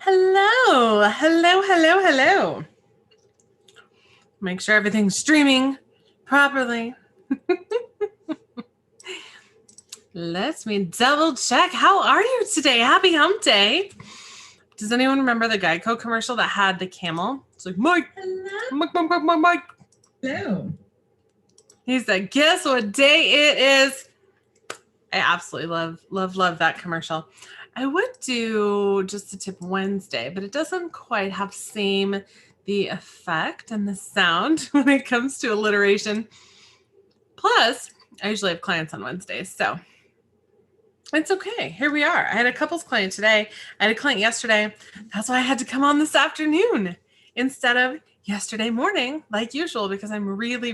Hello, hello, hello, hello. Make sure everything's streaming properly. Let me double check. How are you today? Happy hump day. Does anyone remember the Geico commercial that had the camel? It's like, Mike, Mike. Hello. He said, guess what day it is? I absolutely love that commercial. I would do just a tip Wednesday, but it doesn't quite have the effect and the sound when it comes to alliteration. Plus, I usually have clients on Wednesdays, so it's okay. Here we are. I had a couples client today. I had a client yesterday. That's why I had to come on this afternoon instead of yesterday morning, like usual, because I'm really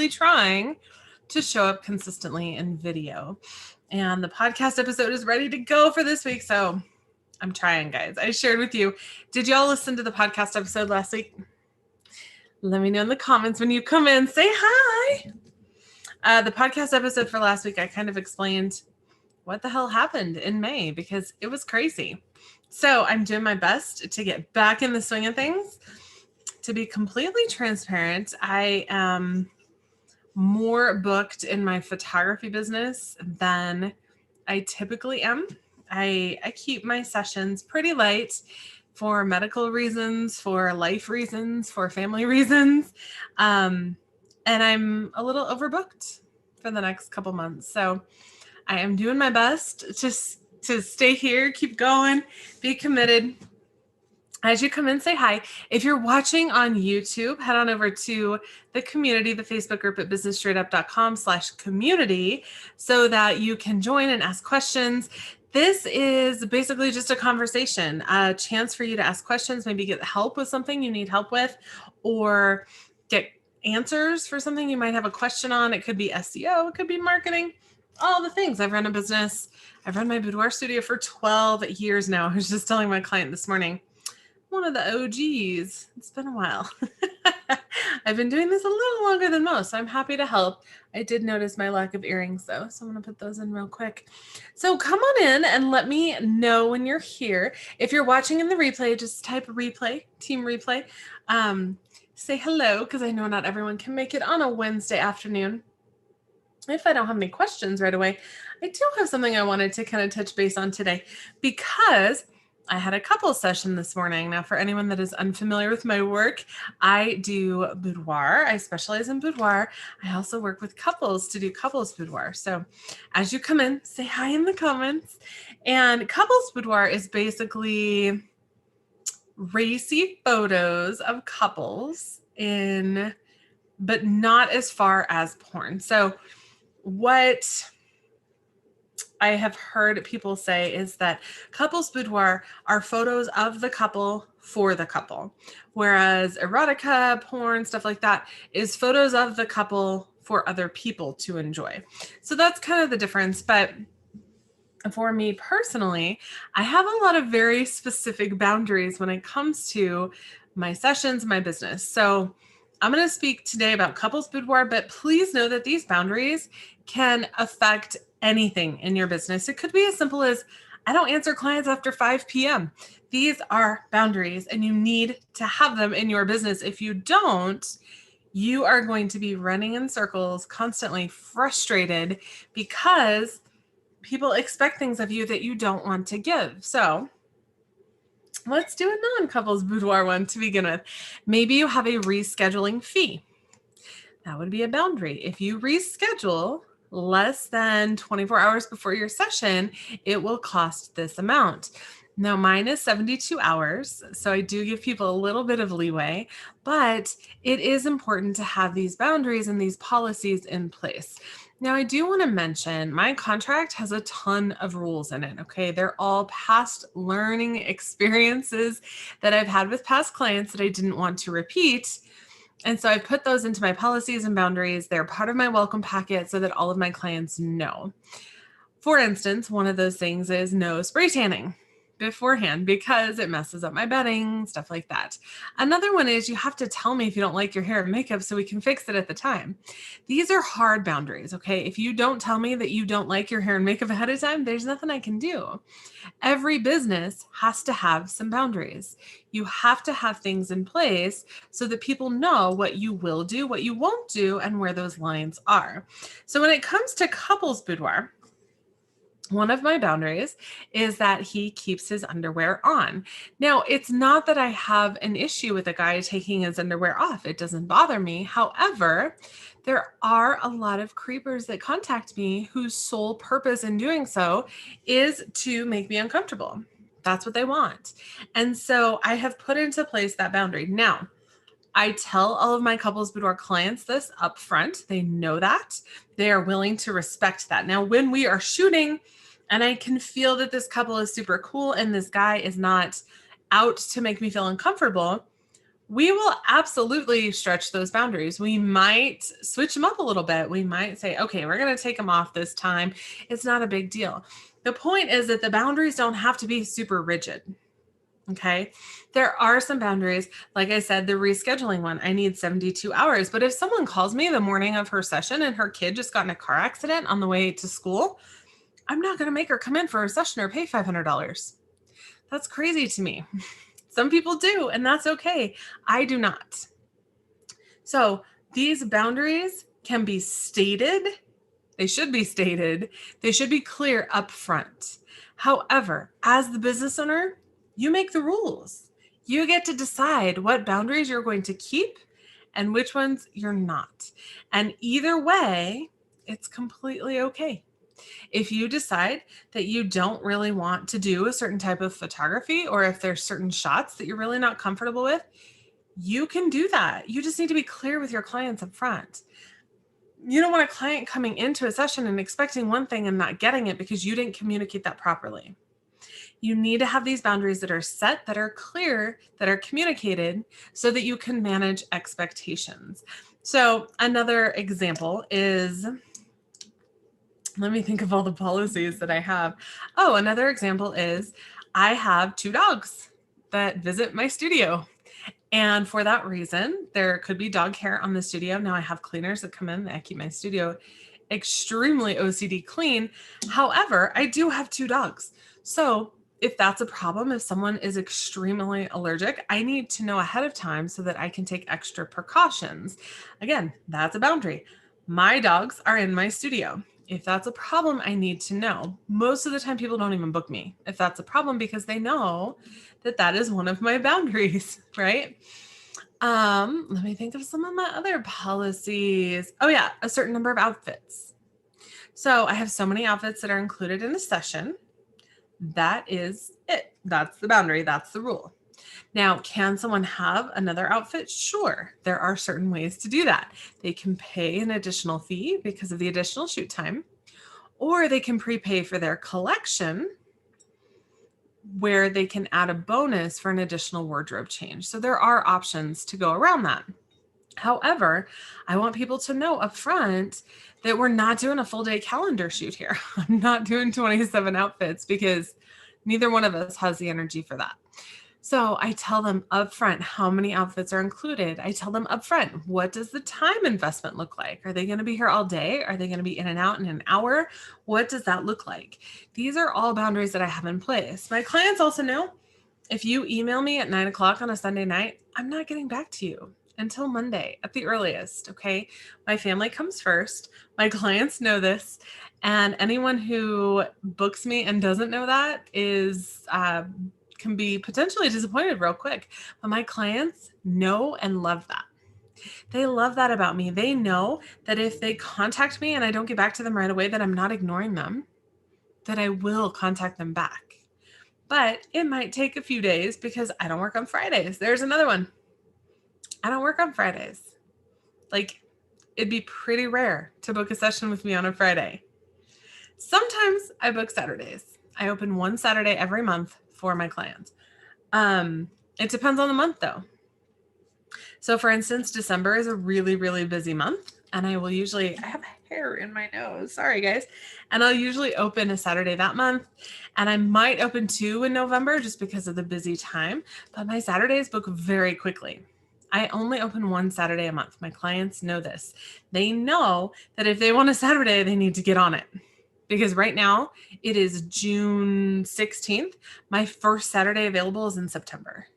trying to show up consistently in video. And the podcast episode is ready to go for this week. So I'm trying, guys. I shared with you. Did y'all listen to the podcast episode last week? Let me know in the comments when you come in. Say hi. The podcast episode for last week, I kind of explained what the hell happened in May because it was crazy. So I'm doing my best to get back in the swing of things. To be completely transparent, I am more booked in my photography business than I typically am. I keep my sessions pretty light for medical reasons, for life reasons, for family reasons. And I'm a little overbooked for the next couple months. So I am doing my best to stay here, keep going, be committed. As you come in, say hi. If you're watching on YouTube, head on over to the community, the Facebook group at businessstraightedup.com/community so that you can join and ask questions. This is basically just a conversation, a chance for you to ask questions, maybe get help with something you need help with, or get answers for something you might have a question on. It could be SEO, it could be marketing, all the things. I've run a business. I've run my boudoir studio for 12 years now. I was just telling my client this morning, one of the OGs. It's been a while. I've been doing this a little longer than most, so I'm happy to help. I did notice my lack of earrings though, so I'm going to put those in real quick. So come on in and let me know when you're here. If you're watching in the replay, just type replay, team replay. Say hello, because I know not everyone can make it on a Wednesday afternoon. If I don't have any questions right away, I do have something I wanted to kind of touch base on today because I had a couples session this morning. Now, for anyone that is unfamiliar with my work, I do boudoir. I specialize in boudoir. I also work with couples to do couples boudoir. So as you come in, say hi in the comments. And couples boudoir is basically racy photos of couples but not as far as porn. So what I have heard people say is that couples boudoir are photos of the couple for the couple, whereas erotica, porn, stuff like that is photos of the couple for other people to enjoy. So that's kind of the difference. But for me personally, I have a lot of very specific boundaries when it comes to my sessions, my business. So I'm going to speak today about couples boudoir, but please know that these boundaries can affect anything in your business. It could be as simple as, I don't answer clients after 5 p.m. These are boundaries and you need to have them in your business. If you don't, you are going to be running in circles, constantly frustrated because people expect things of you that you don't want to give. So let's do a non-couples boudoir one to begin with. Maybe you have a rescheduling fee. That would be a boundary. If you reschedule less than 24 hours before your session, it will cost this amount. Now, mine is 72 hours, so I do give people a little bit of leeway, but it is important to have these boundaries and these policies in place. Now, I do want to mention my contract has a ton of rules in it, okay? They're all past learning experiences that I've had with past clients that I didn't want to repeat. And so I put those into my policies and boundaries. They're part of my welcome packet so that all of my clients know. For instance, one of those things is no spray tanning. beforehand because it messes up my bedding, stuff like that. Another one is you have to tell me if you don't like your hair and makeup so we can fix it at the time. These are hard boundaries, okay? If you don't tell me that you don't like your hair and makeup ahead of time, there's nothing I can do. Every business has to have some boundaries. You have to have things in place so that people know what you will do, what you won't do, and where those lines are. So when it comes to couples boudoir, one of my boundaries is that he keeps his underwear on. Now, it's not that I have an issue with a guy taking his underwear off. It doesn't bother me. However, there are a lot of creepers that contact me whose sole purpose in doing so is to make me uncomfortable. That's what they want. And so I have put into place that boundary. Now, I tell all of my couples boudoir clients this up front. They know that. They are willing to respect that. Now, when we are shooting and I can feel that this couple is super cool and this guy is not out to make me feel uncomfortable, we will absolutely stretch those boundaries. We might switch them up a little bit. We might say, okay, we're going to take them off this time. It's not a big deal. The point is that the boundaries don't have to be super rigid. Okay. There are some boundaries. Like I said, the rescheduling one, I need 72 hours. But if someone calls me the morning of her session and her kid just got in a car accident on the way to school, I'm not going to make her come in for a session or pay $500. That's crazy to me. Some people do, and that's okay. I do not. So these boundaries can be stated. They should be stated. They should be clear up front. However, as the business owner, you make the rules. You get to decide what boundaries you're going to keep and which ones you're not. And either way, it's completely okay. If you decide that you don't really want to do a certain type of photography, or if there's certain shots that you're really not comfortable with, you can do that. You just need to be clear with your clients up front. You don't want a client coming into a session and expecting one thing and not getting it because you didn't communicate that properly. You need to have these boundaries that are set, that are clear, that are communicated so that you can manage expectations. So another example is, let me think of all the policies that I have. Oh, another example is I have 2 dogs that visit my studio. And for that reason, there could be dog hair on the studio. Now I have cleaners that come in. I keep my studio extremely OCD clean. However, I do have 2 dogs. So if that's a problem, if someone is extremely allergic, I need to know ahead of time so that I can take extra precautions. Again, that's a boundary. My dogs are in my studio. If that's a problem, I need to know. Most of the time, people don't even book me if that's a problem because they know that that is one of my boundaries, right? Let me think of some of my other policies. Oh yeah, a certain number of outfits. So I have so many outfits that are included in a session. That is it. That's the boundary. That's the rule. Now, can someone have another outfit? Sure. There are certain ways to do that. They can pay an additional fee because of the additional shoot time, or they can prepay for their collection where they can add a bonus for an additional wardrobe change. So there are options to go around that. However, I want people to know up front that we're not doing a full day calendar shoot here. I'm not doing 27 outfits because neither one of us has the energy for that. So I tell them upfront how many outfits are included. I tell them upfront, what does the time investment look like? Are they going to be here all day? Are they going to be in and out in an hour? What does that look like? These are all boundaries that I have in place. My clients also know if you email me at 9:00 on a Sunday night, I'm not getting back to you until Monday at the earliest. Okay. My family comes first. My clients know this. And anyone who books me and doesn't know that is, can be potentially disappointed real quick. But my clients know and love that. They love that about me. They know that if they contact me and I don't get back to them right away, that I'm not ignoring them, that I will contact them back. But it might take a few days because I don't work on Fridays. There's another one. I don't work on Fridays. Like, it'd be pretty rare to book a session with me on a Friday. Sometimes I book Saturdays. I open one Saturday every month for my clients. It depends on the month though. So for instance, December is a really, really busy month. And I have hair in my nose. Sorry, guys. And I'll usually open a Saturday that month. And I might open 2 in November just because of the busy time. But my Saturdays book very quickly. I only open 1 Saturday a month. My clients know this. They know that if they want a Saturday, they need to get on it. Because right now it is June 16th. My first Saturday available is in September.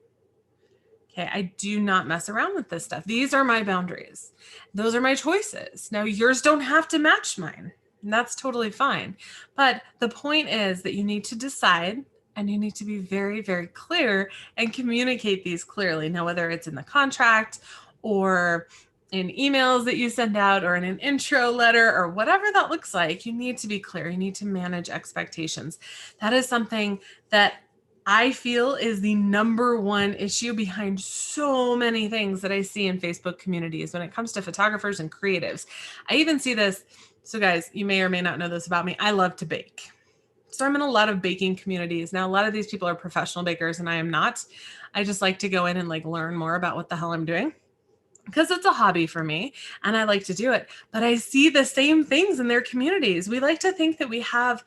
Okay, I do not mess around with this stuff. These are my boundaries. Those are my choices. Now, yours don't have to match mine. And that's totally fine. But the point is that you need to decide and you need to be very, very clear and communicate these clearly. Now, whether it's in the contract or in emails that you send out or in an intro letter or whatever that looks like, you need to be clear. You need to manage expectations. That is something that I feel is the number one issue behind so many things that I see in Facebook communities when it comes to photographers and creatives. I even see this. So guys, you may or may not know this about me. I love to bake. So I'm in a lot of baking communities. Now, a lot of these people are professional bakers and I am not. I just like to go in and learn more about what the hell I'm doing because it's a hobby for me and I like to do it. But I see the same things in their communities. We like to think that we have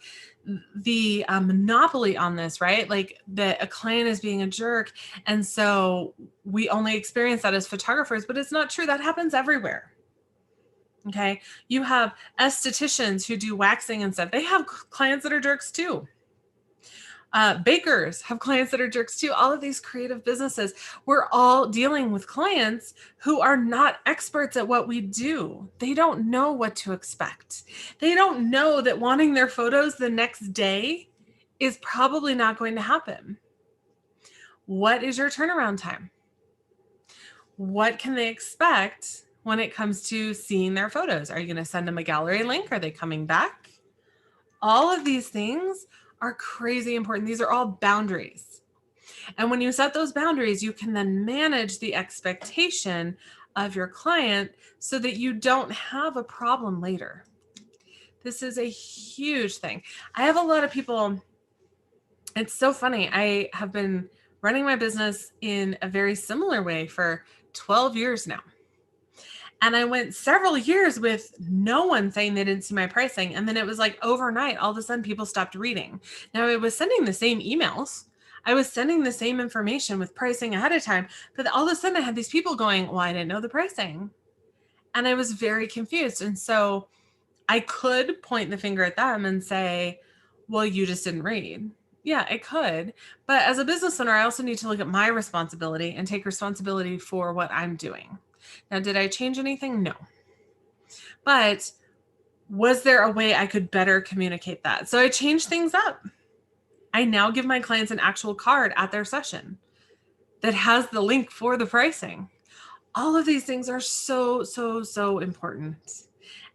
the monopoly on this, right? Like that a client is being a jerk. And so we only experience that as photographers, but it's not true. That happens everywhere. Okay. You have estheticians who do waxing and stuff. They have clients that are jerks too. Bakers have clients that are jerks too. All of these creative businesses, we're all dealing with clients who are not experts at what we do. They don't know what to expect. They don't know that wanting their photos the next day is probably not going to happen. What is your turnaround time? What can they expect when it comes to seeing their photos? Are you going to send them a gallery link? Are they coming back? All of these things are crazy important. These are all boundaries. And when you set those boundaries, you can then manage the expectation of your client so that you don't have a problem later. This is a huge thing. I have a lot of people. It's so funny. I have been running my business in a very similar way for 12 years now. And I went several years with no one saying they didn't see my pricing. And then it was like overnight, all of a sudden people stopped reading. Now I was sending the same emails. I was sending the same information with pricing ahead of time. But all of a sudden I had these people going, well, I didn't know the pricing. And I was very confused. And so I could point the finger at them and say, well, you just didn't read. Yeah, it could. But as a business owner, I also need to look at my responsibility and take responsibility for what I'm doing. Now, did I change anything? No. But was there a way I could better communicate that? So I changed things up. I now give my clients an actual card at their session that has the link for the pricing. All of these things are so, so, so important.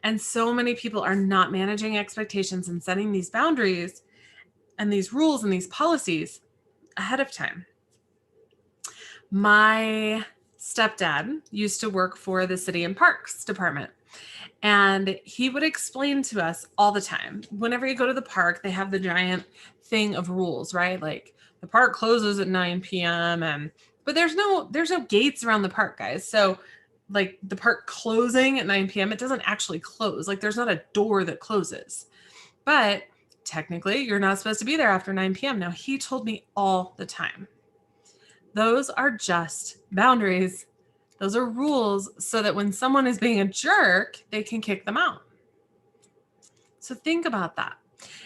And so many people are not managing expectations and setting these boundaries and these rules and these policies ahead of time. My stepdad used to work for the City and Parks Department. And he would explain to us all the time, whenever you go to the park, they have the giant thing of rules, right? Like the park closes at 9 p.m. But there's no gates around the park, guys. So like the park closing at 9 p.m., it doesn't actually close. Like there's not a door that closes. But technically, you're not supposed to be there after 9 p.m. Now, he told me all the time, those are just boundaries. Those are rules so that when someone is being a jerk, they can kick them out. So think about that.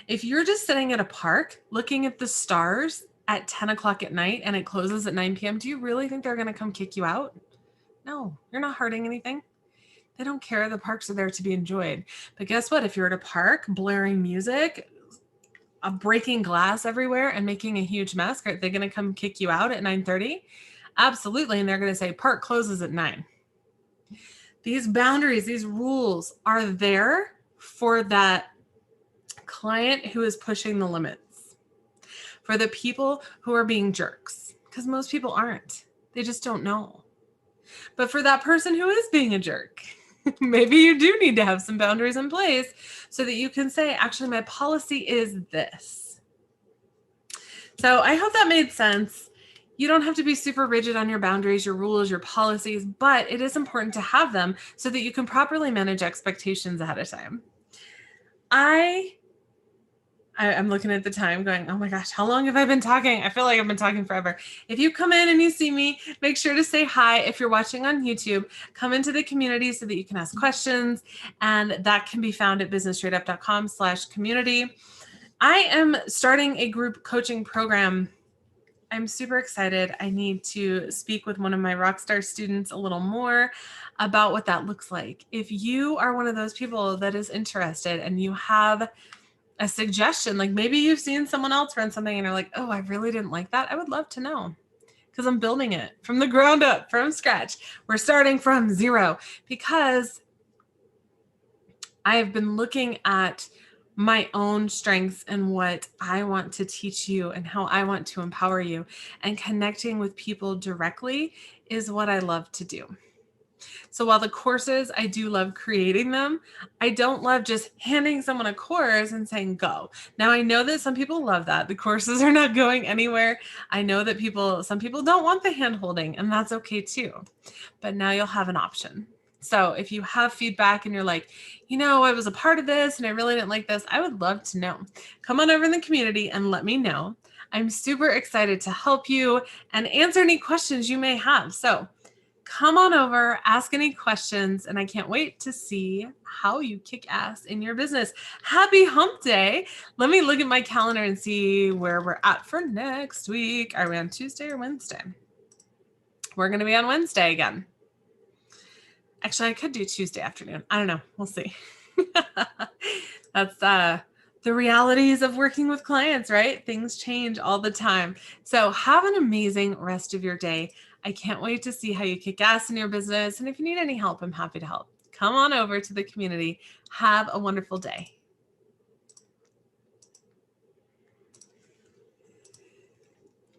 If you're just sitting at a park looking at the stars at 10 o'clock at night and it closes at 9 p.m., do you really think they're going to come kick you out? No, you're not hurting anything. They don't care. The parks are there to be enjoyed. But guess what? If you're at a park blaring music, breaking glass everywhere and making a huge mess, are they going to come kick you out at 9:30? Absolutely. And they're going to say park closes at 9. These boundaries, these rules are there for that client who is pushing the limits, for the people who are being jerks, because most people aren't. They just don't know. But for that person who is being a jerk, maybe you do need to have some boundaries in place so that you can say, actually, my policy is this. So I hope that made sense. You don't have to be super rigid on your boundaries, your rules, your policies, but it is important to have them so that you can properly manage expectations ahead of time. I'm looking at the time going, oh my gosh, how long have I been talking? I feel like I've been talking forever. If you come in and you see me, make sure to say hi. If you're watching on YouTube, come into the community so that you can ask questions. And that can be found at businessstraightedup.com/community. I am starting a group coaching program. I'm super excited. I need to speak with one of my Rockstar students a little more about what that looks like. If you are one of those people that is interested and you have a suggestion, like maybe you've seen someone else run something and you're like, oh, I really didn't like that, I would love to know, because I'm building it from the ground up, from scratch. We're starting from zero, because I have been looking at my own strengths and what I want to teach you and how I want to empower you, and connecting with people directly is what I love to do. So while the courses, I do love creating them, I don't love just handing someone a course and saying, go. Now, I know that some people love that. The courses are not going anywhere. I know that some people don't want the hand holding, and that's okay too. But now you'll have an option. So if you have feedback and you're like, I was a part of this and I really didn't like this, I would love to know. Come on over in the community and let me know. I'm super excited to help you and answer any questions you may have. So come on over, ask any questions, and I can't wait to see how you kick ass in your business. Happy hump day. Let me look at my calendar and see where we're at for next week. Are we on Tuesday or Wednesday? We're going to be on Wednesday again. Actually, I could do Tuesday afternoon. I don't know. We'll see. That's the realities of working with clients, right? Things change all the time. So have an amazing rest of your day. I can't wait to see how you kick ass in your business. And if you need any help, I'm happy to help. Come on over to the community. Have a wonderful day.